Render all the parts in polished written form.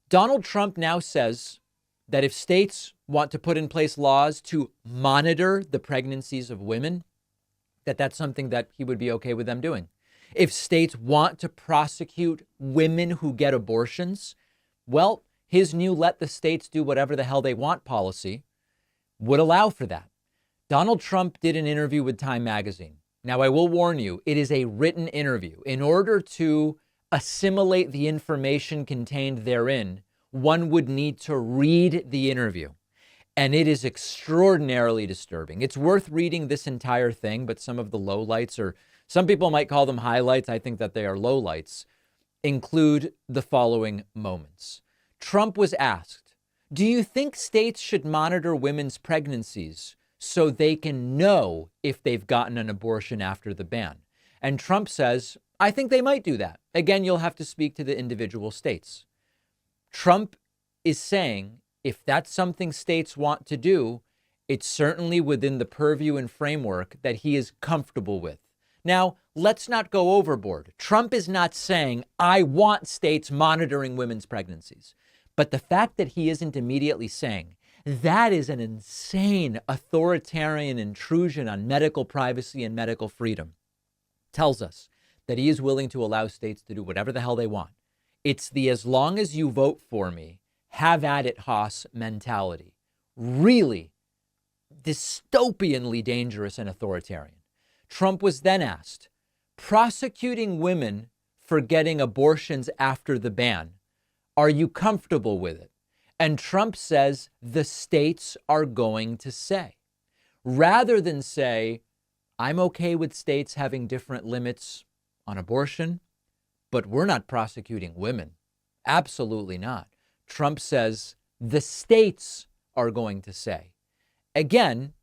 Donald Trump now says that if states want to put in place laws to monitor the pregnancies of women, that's something that he would be okay with them doing. If states want to prosecute women who get abortions, well, his new let the states do whatever the hell they want policy would allow for that. Donald Trump did an interview with Time magazine. Now, I will warn you, it is a written interview. In order to assimilate the information contained therein, one would need to read the interview. And it is extraordinarily disturbing. It's worth reading this entire thing, but some of the lowlights, or some people might call them highlights, I think that they are lowlights, include the following moments. Trump was asked, do you think states should monitor women's pregnancies so they can know if they've gotten an abortion after the ban? And Trump says, I think they might do that. Again, you'll have to speak to the individual states. Trump is saying, if that's something states want to do, it's certainly within the purview and framework that he is comfortable with. Now, let's not go overboard. Trump is not saying, I want states monitoring women's pregnancies. But the fact that he isn't immediately saying, that is an insane authoritarian intrusion on medical privacy and medical freedom, tells us that he is willing to allow states to do whatever the hell they want. It's the as long as you vote for me, have at it, Haas mentality. Really dystopianly dangerous and authoritarian. Trump was then asked, prosecuting women for getting abortions after the ban, are you comfortable with it? And Trump says the states are going to say, rather than say, I'm okay with states having different limits on abortion, but we're not prosecuting women. Absolutely not. Trump says the states are going to say. Again,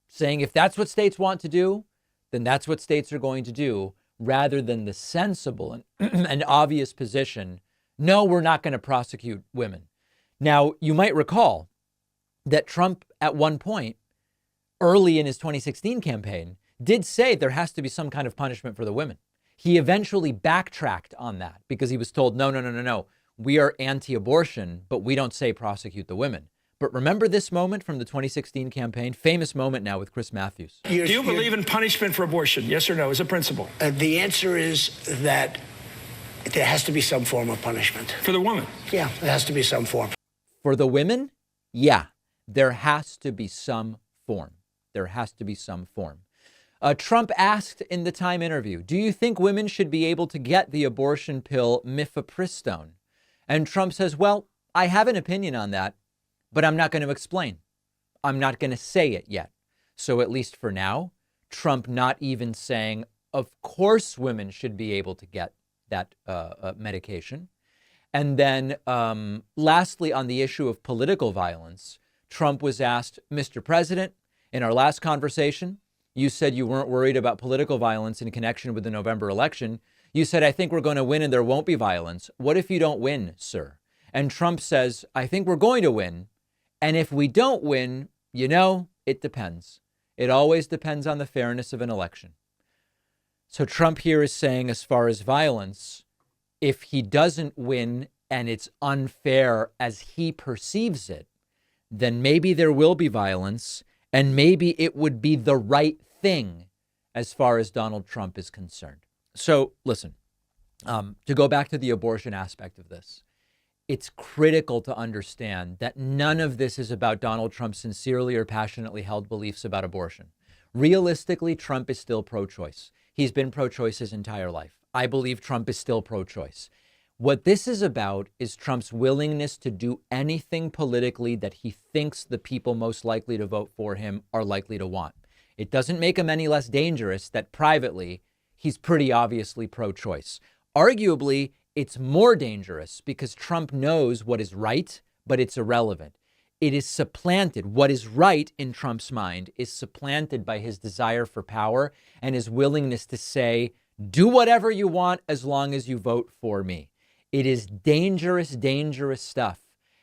saying if that's what states want to do, then that's what states are going to do, rather than the sensible and obvious position, no, we're not going to prosecute women. Now, you might recall that Trump at one point, early in his 2016 campaign, did say there has to be some kind of punishment for the women. He eventually backtracked on that because he was told, no. We are anti-abortion, but we don't say prosecute the women. But remember this moment from the 2016 campaign? Famous moment now with Chris Matthews. Do you believe in punishment for abortion? Yes or no, as a principle? The answer is that there has to be some form of punishment. For the woman? Yeah, there has to be some form. For the women? Yeah, there has to be some form. There has to be some form. Trump asked in the Time interview, do you think women should be able to get the abortion pill mifepristone? And Trump says, well, I have an opinion on that, but I'm not going to explain. I'm not going to say it yet. So at least for now, Trump not even saying, of course, women should be able to get that medication. And then lastly, on the issue of political violence, Trump was asked, Mr. President, in our last conversation, you said you weren't worried about political violence in connection with the November election. You said, I think we're going to win and there won't be violence. What if you don't win, sir? And Trump says, I think we're going to win. And if we don't win, it depends. It always depends on the fairness of an election. So Trump here is saying, as far as violence, if he doesn't win and it's unfair as he perceives it, then maybe there will be violence and maybe it would be the right thing as far as Donald Trump is concerned. So listen, to go back to the abortion aspect of this, it's critical to understand that none of this is about Donald Trump's sincerely or passionately held beliefs about abortion. Realistically, Trump is still pro-choice. He's been pro-choice his entire life. I believe Trump is still pro-choice. What this is about is Trump's willingness to do anything politically that he thinks the people most likely to vote for him are likely to want. It doesn't make him any less dangerous that privately he's pretty obviously pro-choice. Arguably, it's more dangerous because Trump knows what is right, but it's irrelevant. It is supplanted. What is right in Trump's mind is supplanted by his desire for power and his willingness to say, do whatever you want as long as you vote for me. It is dangerous, dangerous stuff.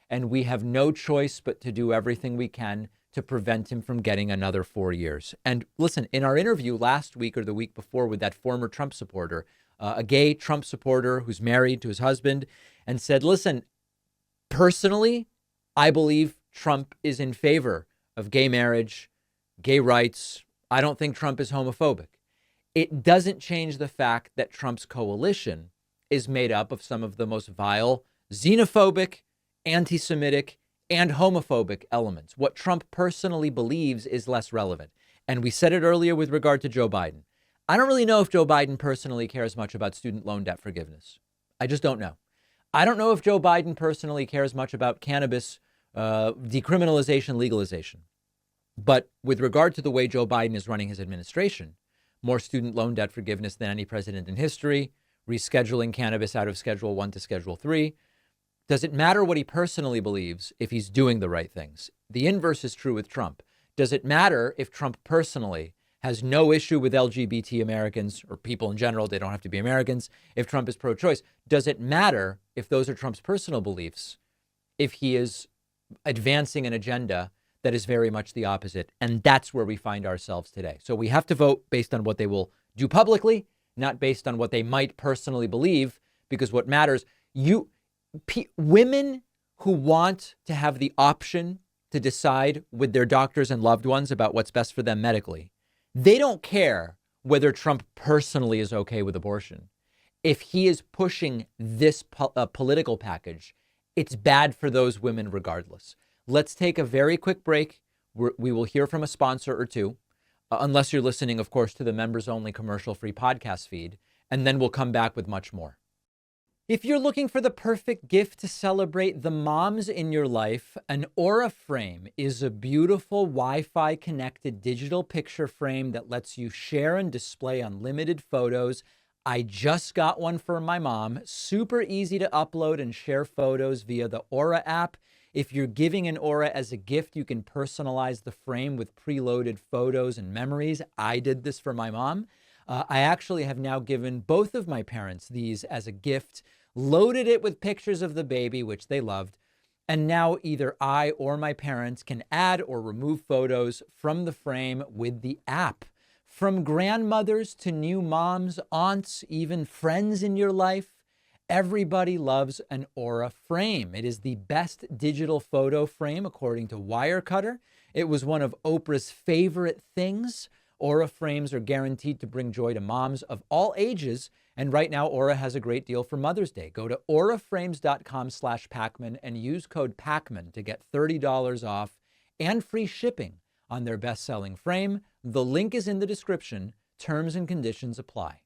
And we have no choice but to do everything we can to prevent him from getting another 4 years. And listen, in our interview last week or the week before with that former Trump supporter, a gay Trump supporter who's married to his husband, and said, listen, Personally, I believe Trump is in favor of gay marriage, gay rights. I don't think Trump is homophobic. It doesn't change the fact that Trump's coalition is made up of some of the most vile, xenophobic, anti-Semitic, and homophobic elements. What Trump personally believes is less relevant. And we said it earlier with regard to Joe Biden. I don't really know if Joe Biden personally cares much about student loan debt forgiveness. I just don't know. I don't know if Joe Biden personally cares much about cannabis decriminalization, legalization. But with regard to the way Joe Biden is running his administration, more student loan debt forgiveness than any president in history, rescheduling cannabis out of Schedule 1 to Schedule 3. Does it matter what he personally believes if he's doing the right things? The inverse is true with Trump. Does it matter if Trump personally has no issue with LGBT Americans or people in general? They don't have to be Americans. If Trump is pro-choice, does it matter if those are Trump's personal beliefs, if he is advancing an agenda that is very much the opposite? And that's where we find ourselves today. So we have to vote based on what they will do publicly, not based on what they might personally believe, because what matters, women who want to have the option to decide with their doctors and loved ones about what's best for them medically, they don't care whether Trump personally is okay with abortion. If he is pushing this political package, it's bad for those women regardless. Let's take a very quick break. We will hear from a sponsor or two, unless you're listening, of course, to the members-only commercial-free podcast feed, and then we'll come back with much more. If you're looking for the perfect gift to celebrate the moms in your life, an Aura frame is a beautiful Wi-Fi connected digital picture frame that lets you share and display unlimited photos. I just got one for my mom. Super easy to upload and share photos via the Aura app. If you're giving an Aura as a gift, you can personalize the frame with preloaded photos and memories. I did this for my mom. I actually have now given both of my parents these as a gift, loaded it with pictures of the baby, which they loved. And now either I or my parents can add or remove photos from the frame with the app. From grandmothers to new moms, aunts, even friends in your life, everybody loves an Aura frame. It is the best digital photo frame according to Wirecutter. It was one of Oprah's favorite things. Aura frames are guaranteed to bring joy to moms of all ages. And right now, Aura has a great deal for Mother's Day. Go to auraframes.com/Pacman and use code Pacman to get $30 off and free shipping on their best-selling frame. The link is in the description. Terms and conditions apply.